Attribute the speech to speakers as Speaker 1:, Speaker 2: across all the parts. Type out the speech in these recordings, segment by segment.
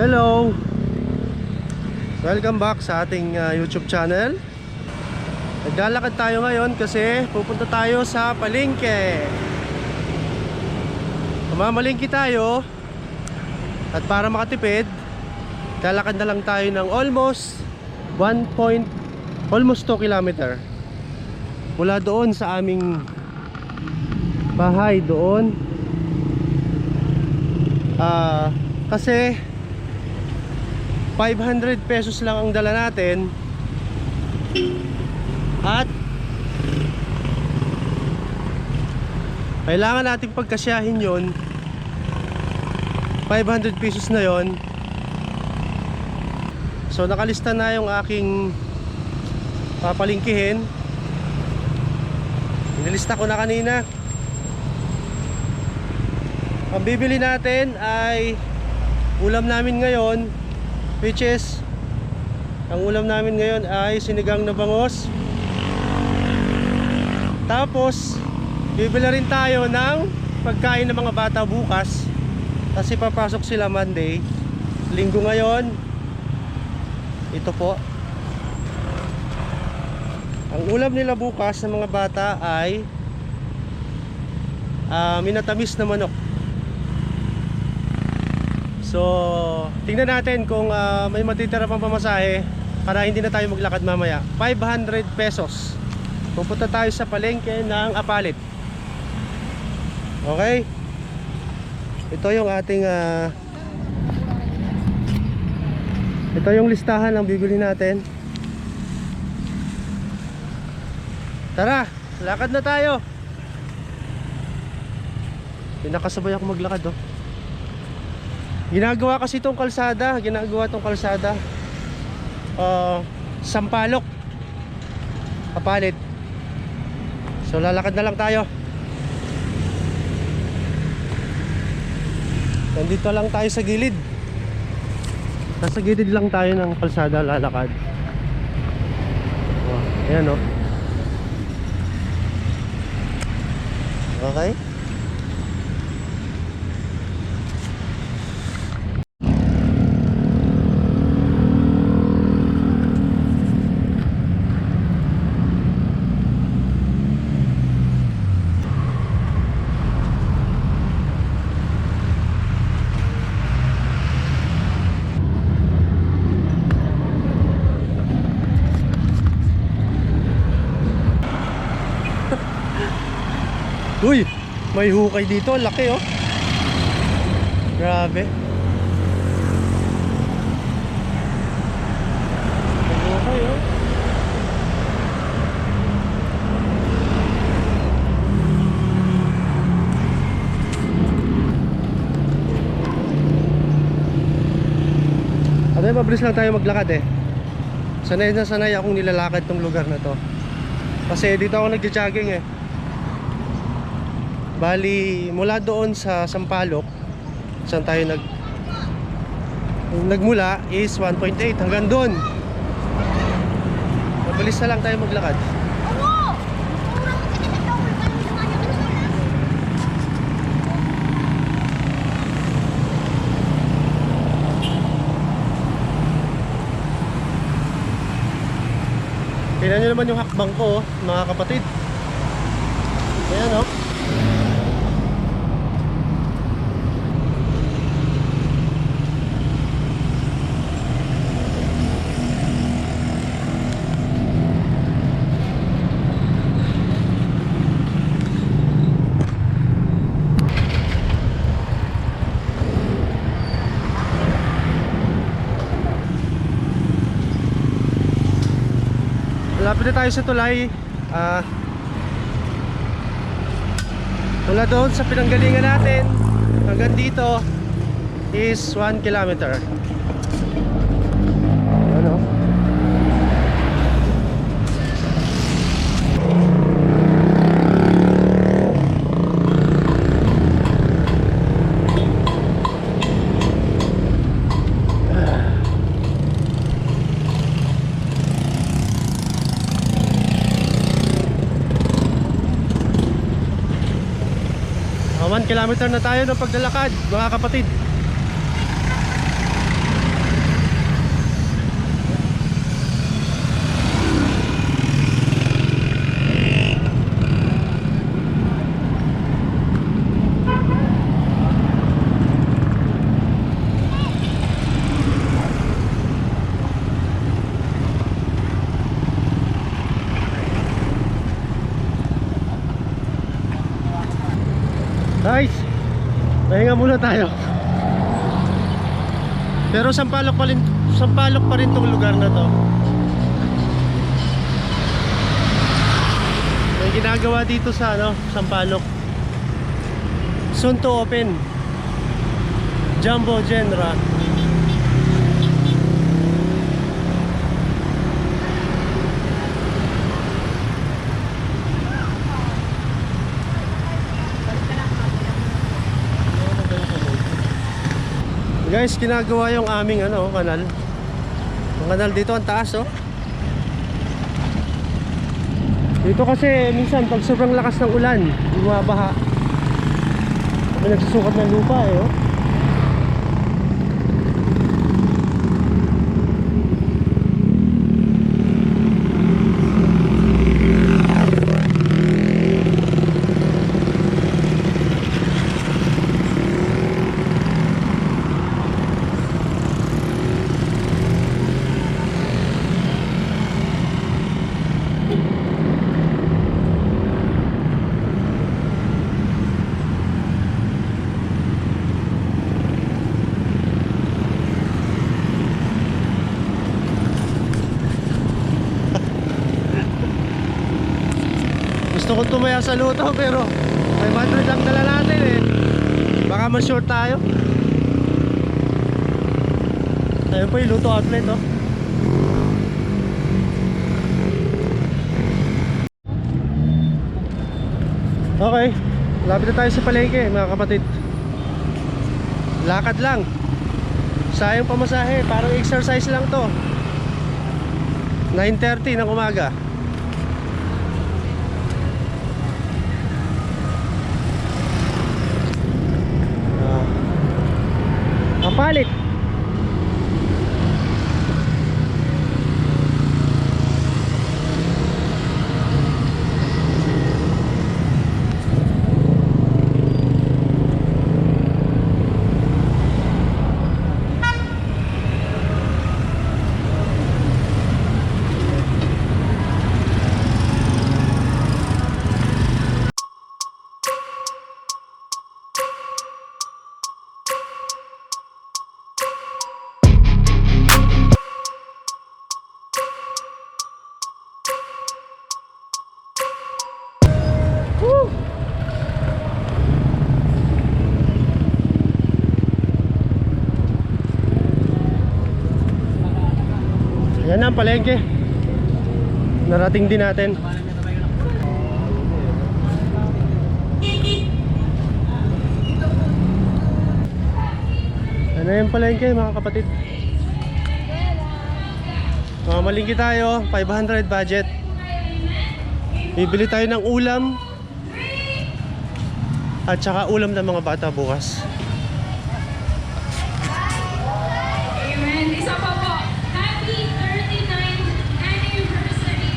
Speaker 1: Hello! Welcome back sa ating YouTube channel. Naglalakad tayo ngayon kasi pupunta tayo sa palengke. Mamalengke tayo. At para makatipid, lalakad na lang tayo ng almost 2 kilometer mula doon sa aming bahay doon. Kasi 500 pesos lang ang dala natin at kailangan nating pagkasyahin yon. 500 pesos na yon. So nakalista na yung aking papalingkihin. Inilista ko na kanina. Ang bibili natin ay ulam namin ngayon, which is ang ulam namin ngayon ay sinigang na bangos. Tapos bibili rin tayo ng pagkain ng mga bata bukas kasi papasok sila Monday. Linggo ngayon. Ito po. Ang ulam nila bukas ng mga bata ay minatamis na manok. So, tingnan natin kung may matitira pang pamasahe para hindi na tayo maglakad mamaya. 500 pesos. Pupunta tayo sa palengke ng Apalit. Okay? Ito yung ating ito yung listahan ng bibili natin. Tara, lakad na tayo. Pinakasabay ako maglakad, oh. Ginagawa kasi itong kalsada, Sampalok Apalit. So lalakad na lang tayo. Nandito lang tayo sa gilid. Nasa gilid lang tayo ng kalsada, lalakad. Ayan, oh. Okay. Uy, may hukay dito, laki, oh. Grabe. May hukay, oh. At mabilis lang tayo maglakad, eh. Sanay na sanay akong nilalakad tong lugar na to. Kasi dito ako nagja-jogging, eh. Bali, mula doon sa Sampalok, saan tayo nagmula is 1.8 hanggang doon. Mabilis na lang tayo maglakad. Tingnan nyo naman yung hakbang ko, mga kapatid. Ayan, oh. Malapit na tayo sa tulay. Mula doon sa pinanggalingan natin hanggang dito is 1 kilometer. Ano? Ah, 1 kilometer na tayo ng paglalakad, mga kapatid. Guys, pahinga muna tayo. Pero sampalok pa rin tong lugar na to. May ginagawa dito sa Sampaloc. Soon to open. Jumbo Genera. Guys, ginagawa yung aming kanal. Yung kanal dito ang taas, oh. Dito kasi minsan pag sobrang lakas ng ulan, bumabaha. May nagsusukat ng lupa, oh. Gusto kong tumaya sa luto pero 500 lang dala natin eh. Baka ma-short tayo. Ayun po yung luto outlet, oh. Okay, lapit na tayo sa palengke, mga kapatid. Lakad lang. Sayang pamasahe, parang exercise lang to. 9:30 ng umaga. Palit. Yan ang palengke. Narating din natin. Ano yung palengke, mga kapatid? Malingki tayo, 500 budget. Bibili tayo ng ulam at saka ulam ng mga bata bukas.
Speaker 2: Amen. Isa pa po. Happy 39th anniversary.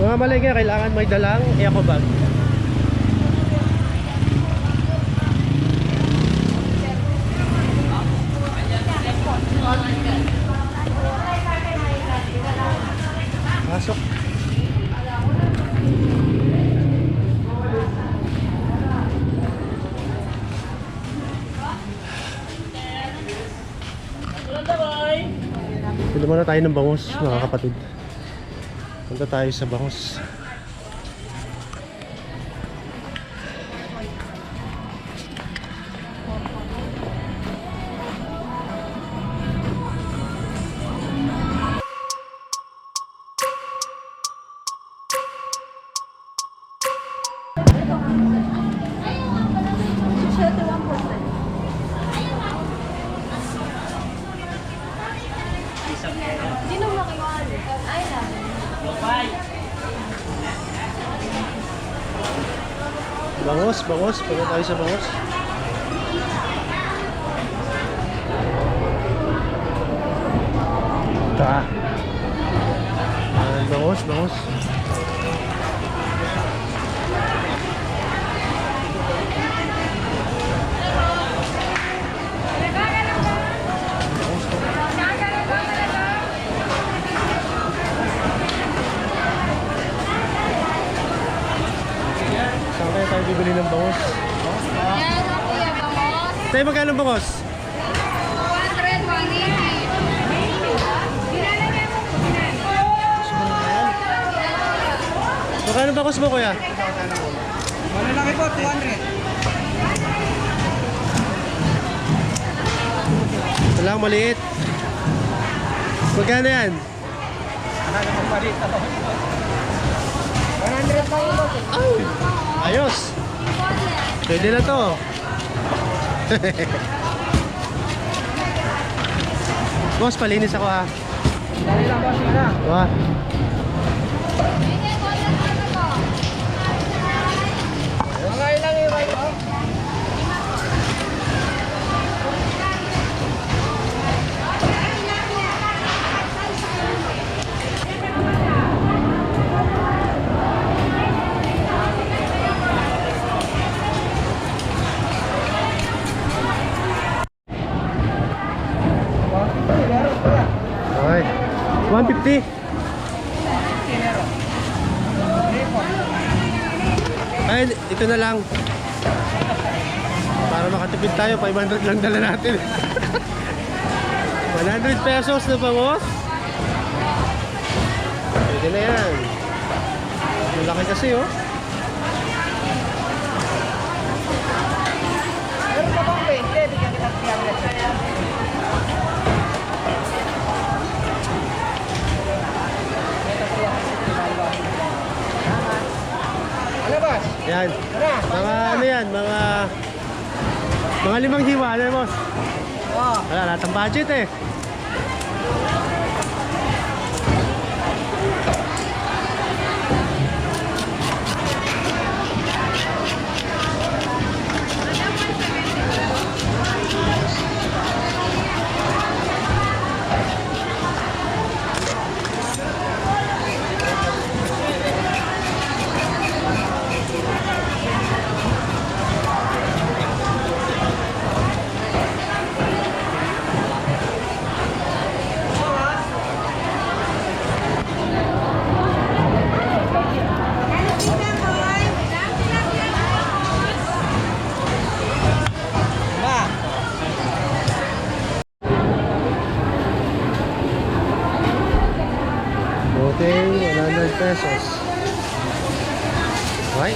Speaker 2: Mga malengke, kailangan may dalang eco bag. Pasok.
Speaker 1: Pili muna tayo ng bangus, mga kapatid. Punta tayo sa bangus. Bangus. Punta tayo sa bangus. Ito bangus. Saan kaya tayo bibili ng bangus? Tayo magkano ang bangus?
Speaker 3: 200, 180.
Speaker 1: Magkano ang bangus mo, kuya?
Speaker 2: Malalaki po, 200.
Speaker 1: Ito lang, maliit. Magkano yan?
Speaker 2: 100 pa yun.
Speaker 1: Ayos! Pwede na to. Boss, palinis ako ha.
Speaker 2: Dali lang boss, yun na.
Speaker 1: Diba?
Speaker 2: Mga ilang iway po?
Speaker 1: Okay. 150. Ay, ito na lang. Para makatipid tayo, 500 lang dala natin. 100 pesos na bangus. Pwede na yan. Malaki kasi oh.
Speaker 2: Meron pa bang 20? Bigyan kita 300. Ano ba?
Speaker 1: Yan. Mga ano yan, mga 5 hiwa, ano boss?
Speaker 2: Oo.
Speaker 1: Wala, lahat ng budget eh.
Speaker 2: Ba?
Speaker 1: Buting 100 pesos. Okay.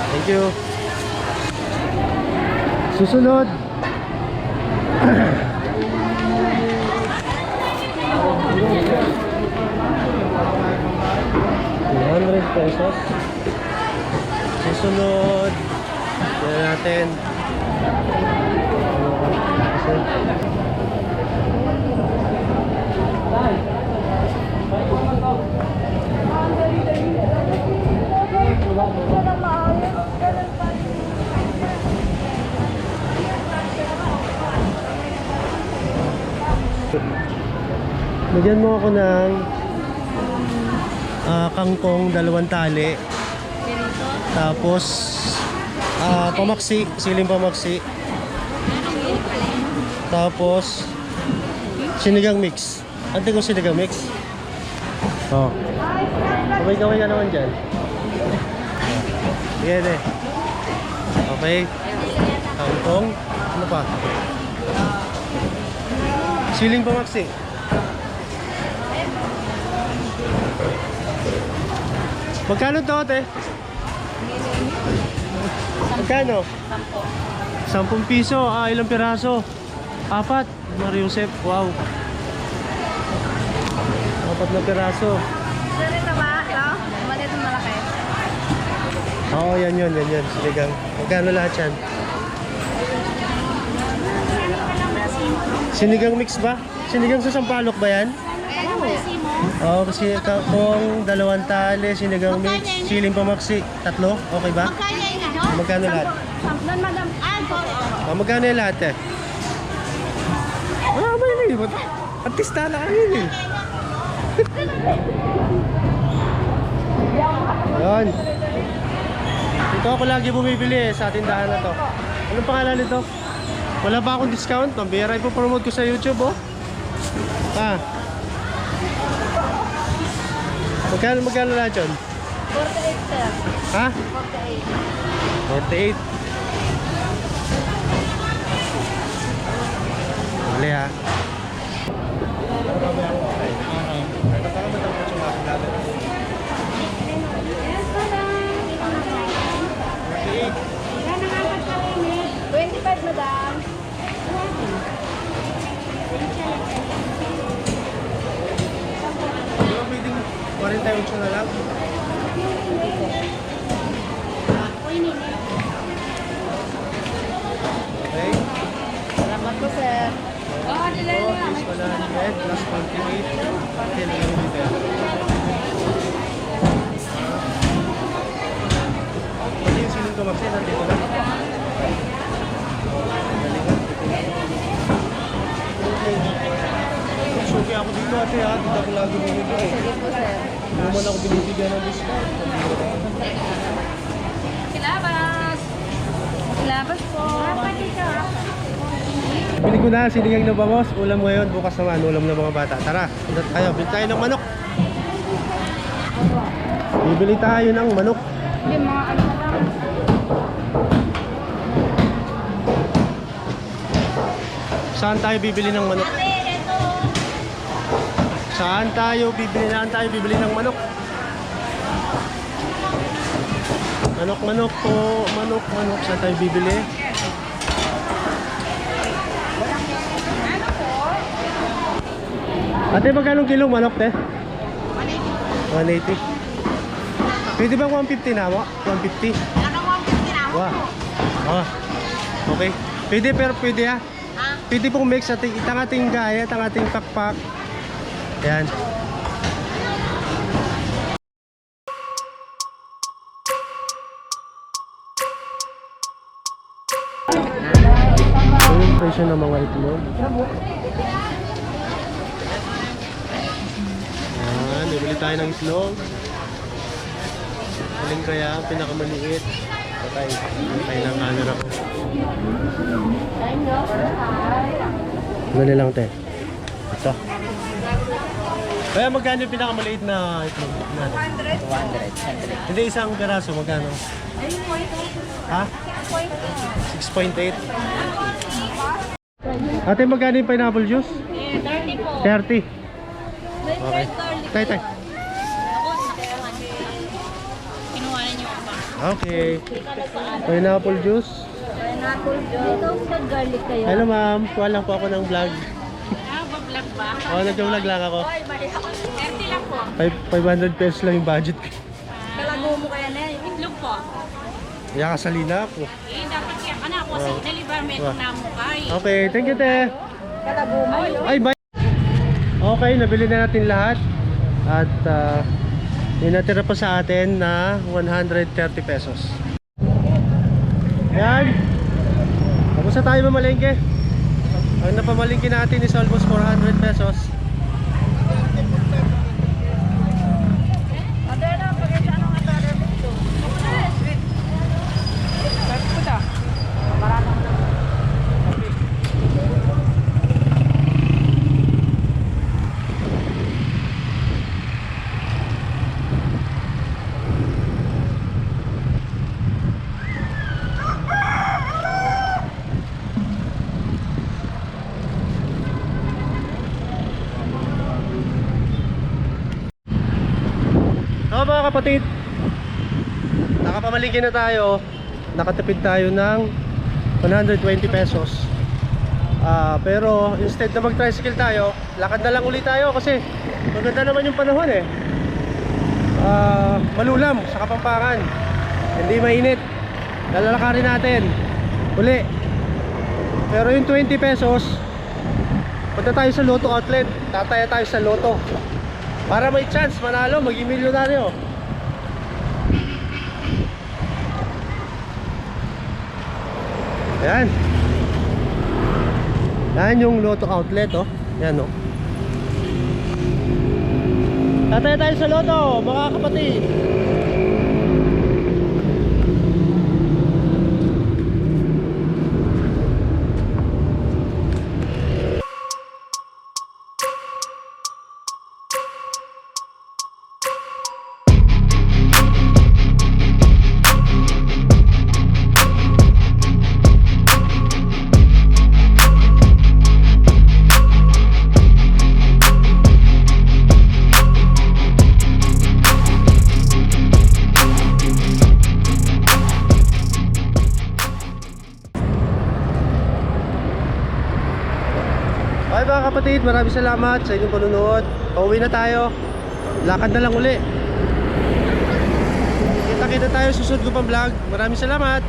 Speaker 1: Thank you. Susunod. $100. Susunod. Yan natin. Bigyan mo ako ng kangkong 2 tali. Tapos pamaksi, siling pamaksi. Tapos sinigang mix. Ante ko sinigang mix. Oh. Kaway-kaway ka naman dyan. Yan eh. Okay. Kangkong. Ano pa? Siling pamaksi. Magkano to, te? Magkano? 10 piso. Ilang piraso? 4. Mario Josep, wow. 4 na piraso.
Speaker 3: Sir, ito ba? Ito? Maliit na malaki.
Speaker 1: Oo, yan. Sinigang. Magkano lahat yan? Sinigang mix ba? Sinigang sa sampalok ba yan? Oo, kasi kung 2 tali, sinigang mix, siling pamaksi, 3, okay ba? Magkano lahat? Magkano yung lahat eh? Wala ba yun eh? Artista na kami yun eh. Yun. Dito ako lagi bumibili eh, sa tindahan na to. Anong pangalan nito? Wala ba akong discount? Pambira, ipopromote ko sa YouTube oh. Magkano lahat yun?
Speaker 3: 48, sir.
Speaker 1: Ha?
Speaker 3: 48.
Speaker 1: 48. Bali ha.
Speaker 3: Madam.
Speaker 1: Di ba pwedeng 48 na lang? Okay.
Speaker 3: Salamat po, sir. Oh, nilay na.
Speaker 1: Is 100 plus 48. Okay, lang dito. Pati yung siling kumaksi, nandito na. Suki ako dito ate ha, dito ako lagi bumibili.
Speaker 3: Sige po, sir.
Speaker 1: Hindi naman ako binibigyan ng discount.
Speaker 3: Kilabas. Kilabas po.
Speaker 1: Bili ko na sinigang na bangos, ulam ngayon, bukas naman ulam ng mga bata. Tara, punta tayo, bili tayo ng manok. Bibili tayo ng manok.
Speaker 3: Yung mga ano lang.
Speaker 1: Saan tayo bibili ng manok? Saan tayo bibili ng manok? Manok po, manok. Saan tayo bibili? Ate, magkano kilong manok, te? 180. Pwede bang 150 na mo? 150? Wow. Okay. Pwede, pero pwede ha. Pwede pong mix ating itang ating gaya, itang ating pakpak. Yan. Ito yung presyo ng mga itlog. Yan, bibili tayo ng itlog. Aling kaya, pinakamaliit. Patay ng camera ko. Dali lang, te. Ito. Kaya magkano yung pinakamaliit na itlog? 200. Hindi, isang piraso, magkano? Ha? 6.8. Ate, magkano yung pineapple juice?
Speaker 3: 30 po.
Speaker 1: 30. Okay. Tay.
Speaker 3: Kinuha niyo ba?
Speaker 1: Okay. Pineapple juice.
Speaker 3: Pineapple juice. Ito sa garlic kayo.
Speaker 1: Hello ma'am, kuha lang po ako ng vlog.
Speaker 3: Bablog ba?
Speaker 1: Oo, nag-vlog lang ako.
Speaker 3: 30 lang po.
Speaker 1: 500 pesos lang yung budget ko.
Speaker 3: Kalago mo kaya na yung itlog po.
Speaker 1: Kaya kasalina ako.
Speaker 3: Dapat kaya ka na ako sa deliverment na mo kay.
Speaker 1: Okay, thank you te.
Speaker 3: Kalago mo.
Speaker 1: Ay, bye. Okay, nabili na natin lahat. At yung natira pa sa atin na 130 pesos. Ayan. Tapos na tayo mamalengke. Ang napamalengke natin is almost 400 pesos. So mga kapatid,
Speaker 2: nakapamalingki na tayo. Nakatipid tayo ng 120 pesos. Pero instead na mag-tricycle tayo, lakad na lang ulit tayo kasi maganda naman yung panahon eh. Malulam sa Kapampangan, hindi mainit. Lalakarin natin uli. Pero yung 20 pesos, punta tayo sa Lotto Outlet. Tataya tayo sa Lotto para may chance manalo, maging milyonaryo. Ayan. Yan yung Lotto Outlet, oh. Yan, oh. Tataya tayo sa Lotto, mga kapatid. Okay mga kapatid, maraming salamat sa inyong panunood. Pauwi na tayo. Lakad na lang uli. Kita-kita tayo sa susunod ko pang vlog. Maraming salamat.